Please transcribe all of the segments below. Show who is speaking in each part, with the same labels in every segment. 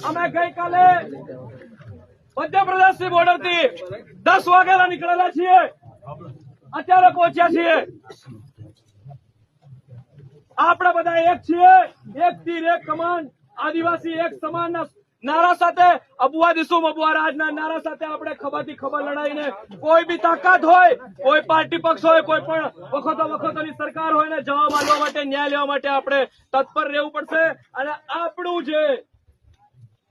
Speaker 1: અમે ગઈકાલે મધ્યપ્રદેશની બોર્ડરથી 10 વાગ્યાના નીકળેલા છીએ, અત્યારે પહોંચ્યા છીએ। આપણે બધા એક છીએ, એક તીર એક કમાન, આદિવાસી એક સમાનના નારા સાથે, અબુઆ દિસુમ અબુઆ રાજના નારા સાથે આપણે ખભાથી ખભા લડાઈને કોઈ બી તાકાત હોય, કોઈ પાર્ટી પક્ષ હોય, કોઈ પણ વખતોની સરકાર હોય ને જવાબ આપવા માટે, ન્યાય લેવા માટે આપણે તત્પર રહેવું પડશે। અને આપણું જે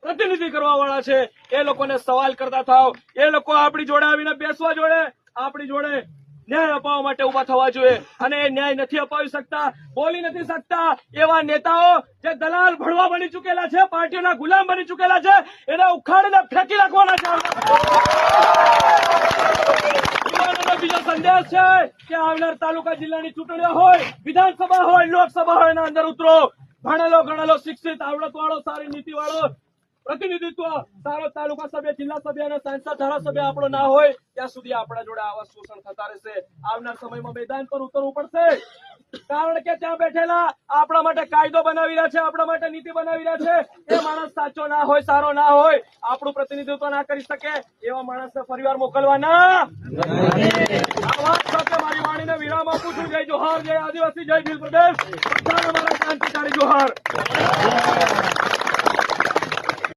Speaker 1: પ્રતિનિધિ કરવા વાળા છે એ લોકોને સવાલ કરતા થાવ, એ લોકો આપણી જોડે આવીને બેસવા જોડે, આપણી જોડે ન્યાય અપાવવા માટે ઉભા થવા જોઈએ। અને એ ન્યાય નથી અપાવી શકતા, બોલી નથી શકતા એવા નેતાઓ જે દલાલ ભડવા બની ચૂકેલા છે, પાર્ટીઓના ગુલામ બની ચૂકેલા છે, એને ઉખાડીને ફેંકી નાખવાના છે। બીજો સંદેશ છે કે આવનાર તાલુકા જિલ્લાની ચૂંટણીઓ હોય, વિધાનસભા હોય, લોકસભા હોય, એના અંદર ઉતરો। ભણેલો ગણેલો શિક્ષિત આવડત વાળો, સારી નીતિ વાળો પ્રતિનિધિત્વ, સારો તાલુકા સભ્ય, જિલ્લા સભ્ય અને સાંસદ ધારાસભ્ય આપણો ના હોય ત્યાં સુધી આપણા જોડે આવા શોષણ થતા રહેશે। આવનાર સમયમાં મેદાન પર ઉતરવું પડશે, કારણ કે ત્યાં બેઠેલા આપણા માટે કાયદો બનાવી રહ્યા છે, આપણા માટે નીતિ બનાવી રહ્યા છે। એ માણસ સાચો ના હોય, સારો ના હોય, આપણું પ્રતિનિધિત્વ ના કરી શકે એવા માણસને ફરીવાર મોકલવાના આ વાત સાથે મારી વાણીને વિરામ આપું છું। જય જોહાર, જય આદિવાસી, જય ભીલ પ્રદેશ, અમારા ક્રાંતિકારી જોહાર।